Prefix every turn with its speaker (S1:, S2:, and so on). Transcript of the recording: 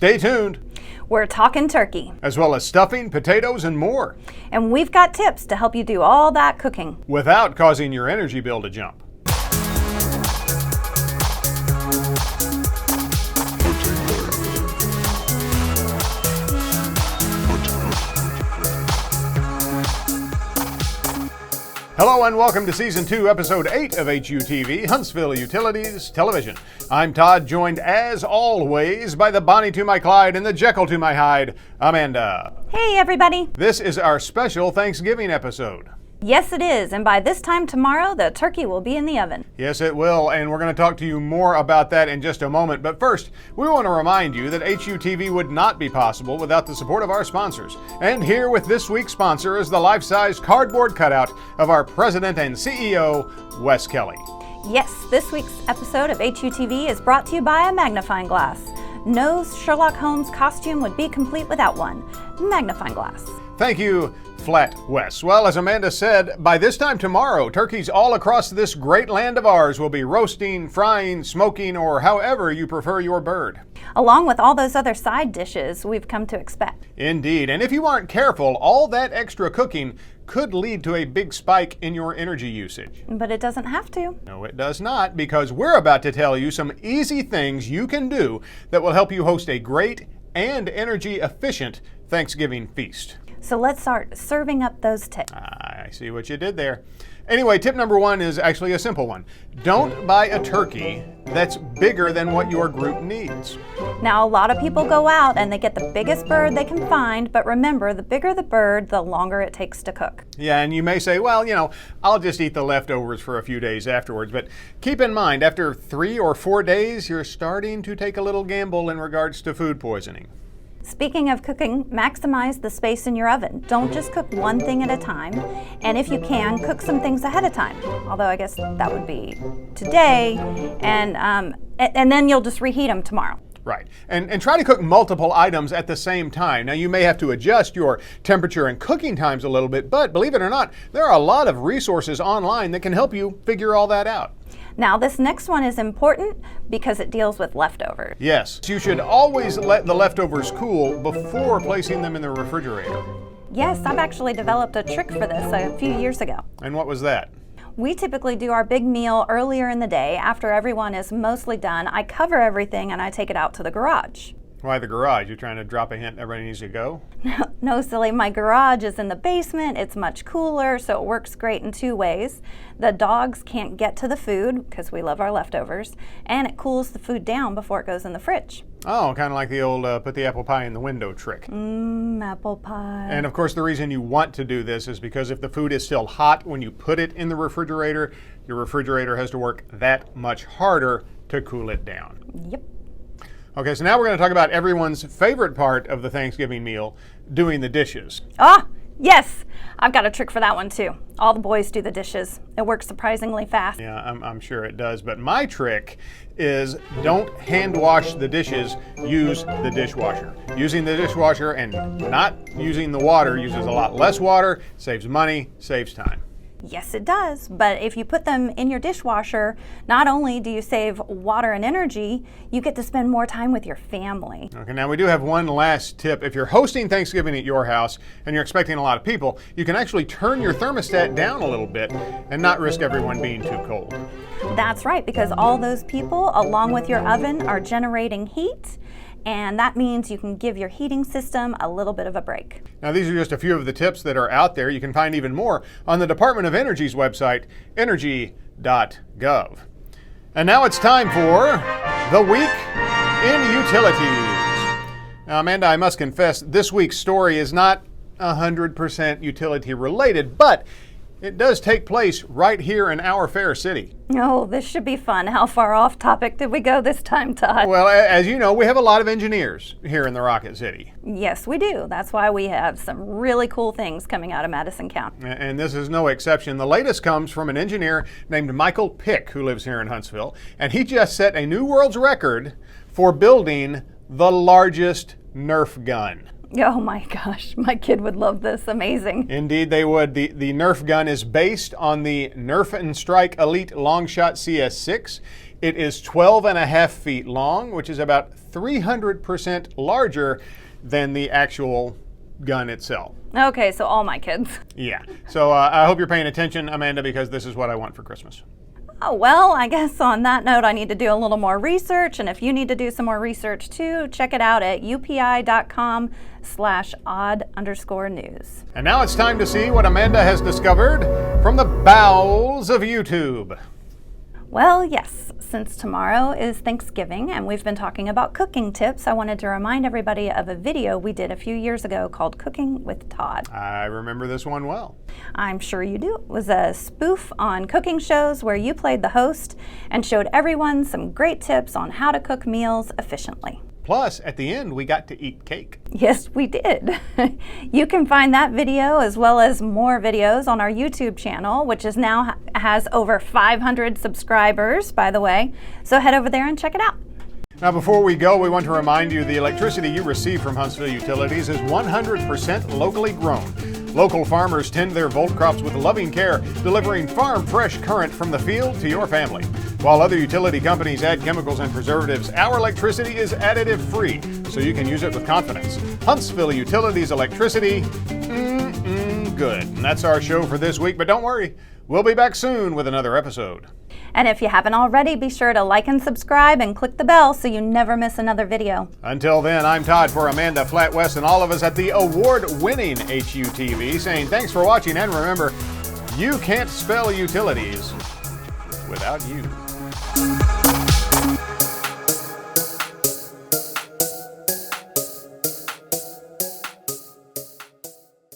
S1: Stay tuned.
S2: We're talking turkey.
S1: As well as stuffing, potatoes, and more.
S2: And we've got tips to help you do all that cooking
S1: without causing your energy bill to jump. Hello and welcome to Season 2, Episode 8 of HUTV, Huntsville Utilities Television. I'm Todd, joined as always by the Bonnie to my Clyde and the Jekyll to my Hyde, Amanda.
S2: Hey everybody.
S1: This is our special Thanksgiving episode.
S2: Yes, it is, and by this time tomorrow, the turkey will be in the oven.
S1: Yes, it will, and we're going to talk to you more about that in just a moment. But first, we want to remind you that HUTV would not be possible without the support of our sponsors. And here with this week's sponsor is the life-size cardboard cutout of our president and CEO, Wes Kelly.
S2: Yes, this week's episode of HUTV is brought to you by a magnifying glass. No Sherlock Holmes costume would be complete without one. Magnifying glass.
S1: Thank you, Flat Wes. Well, as Amanda said, by this time tomorrow, turkeys all across this great land of ours will be roasting, frying, smoking, or however you prefer your bird.
S2: Along with all those other side dishes we've come to expect.
S1: Indeed, and if you aren't careful, all that extra cooking could lead to a big spike in your energy usage.
S2: But it doesn't have to.
S1: No, it does not, because we're about to tell you some easy things you can do that will help you host a great and energy-efficient Thanksgiving feast.
S2: So let's start serving up those tips.
S1: I see what you did there. Anyway, tip number one is actually a simple one. Don't buy a turkey that's bigger than what your group needs.
S2: Now, a lot of people go out and they get the biggest bird they can find, but remember, the bigger the bird, the longer it takes to cook.
S1: Yeah, and you may say, well, I'll just eat the leftovers for a few days afterwards. But keep in mind, after 3 or 4 days, you're starting to take a little gamble in regards to food poisoning.
S2: Speaking of cooking, maximize the space in your oven. Don't just cook one thing at a time. And if you can, cook some things ahead of time. Although I guess that would be today. And then you'll just reheat them tomorrow.
S1: Right. And try to cook multiple items at the same time. Now, you may have to adjust your temperature and cooking times a little bit, but believe it or not, there are a lot of resources online that can help you figure all that out.
S2: Now, this next one is important because it deals with leftovers.
S1: Yes, you should always let the leftovers cool before placing them in the refrigerator.
S2: Yes, I've actually developed a trick for this a few years ago.
S1: And what was that?
S2: We typically do our big meal earlier in the day. After everyone is mostly done, I cover everything and I take it out to the garage.
S1: Why the garage? You trying to drop a hint everybody needs to go?
S2: No, silly. My garage is in the basement. It's much cooler, so it works great in 2 ways. The dogs can't get to the food because we love our leftovers, and it cools the food down before it goes in the fridge.
S1: Oh, kind of like the old put the apple pie in the window trick.
S2: Apple pie.
S1: And of course, the reason you want to do this is because if the food is still hot when you put it in the refrigerator, your refrigerator has to work that much harder to cool it down.
S2: Yep.
S1: Okay, so now we're going to talk about everyone's favorite part of the Thanksgiving meal, doing the dishes.
S2: Ah, yes! I've got a trick for that one too. All the boys do the dishes. It works surprisingly fast.
S1: Yeah, I'm sure it does. But my trick is don't hand wash the dishes, use the dishwasher. Using the dishwasher and not using the water uses a lot less water, saves money, saves time.
S2: Yes, it does. But if you put them in your dishwasher, not only do you save water and energy, you get to spend more time with your family.
S1: Okay, now we do have one last tip. If you're hosting Thanksgiving at your house and you're expecting a lot of people, you can actually turn your thermostat down a little bit and not risk everyone being too cold.
S2: That's right, because all those people, along with your oven, are generating heat. And that means you can give your heating system a little bit of a break.
S1: Now, these are just a few of the tips that are out there. You can find even more on the Department of Energy's website, energy.gov. And now it's time for The Week in Utilities. Now, Amanda, I must confess, this week's story is not 100% utility related, but it does take place right here in our fair city.
S2: Oh, this should be fun. How far off topic did we go this time, Todd?
S1: Well, as you know, we have a lot of engineers here in the Rocket City.
S2: Yes, we do. That's why we have some really cool things coming out of Madison County.
S1: And this is no exception. The latest comes from an engineer named Michael Pick, who lives here in Huntsville. And he just set a new world's record for building the largest Nerf gun.
S2: Oh my gosh, my kid would love this. Amazing.
S1: Indeed they would. The Nerf gun is based on the Nerf and Strike Elite Longshot CS6. It is 12.5 feet long, which is about 300% larger than the actual gun itself.
S2: Okay, so all my kids.
S1: Yeah. So I hope you're paying attention, Amanda, because this is what I want for Christmas.
S2: Oh, well, I guess on that note, I need to do a little more research. And if you need to do some more research too, check it out at upi.com/odd_news.
S1: And now it's time to see what Amanda has discovered from the bowels of YouTube.
S2: Well, yes, since tomorrow is Thanksgiving and we've been talking about cooking tips, I wanted to remind everybody of a video we did a few years ago called Cooking with Todd.
S1: I remember this one well.
S2: I'm sure you do. It was a spoof on cooking shows where you played the host and showed everyone some great tips on how to cook meals efficiently.
S1: Plus, at the end, we got to eat cake.
S2: Yes, we did. You can find that video as well as more videos on our YouTube channel, which is now has over 500 subscribers, by the way. So head over there and check it out.
S1: Now, before we go, we want to remind you the electricity you receive from Huntsville Utilities is 100% locally grown. Local farmers tend their Volt crops with loving care, delivering farm-fresh current from the field to your family. While other utility companies add chemicals and preservatives, our electricity is additive-free, so you can use it with confidence. Huntsville Utilities electricity, good. And that's our show for this week, but don't worry, we'll be back soon with another episode.
S2: And if you haven't already, be sure to like and subscribe and click the bell so you never miss another video.
S1: Until then, I'm Todd for Amanda Flatwest and all of us at the award-winning HUTV saying thanks for watching, and remember, you can't spell utilities without you.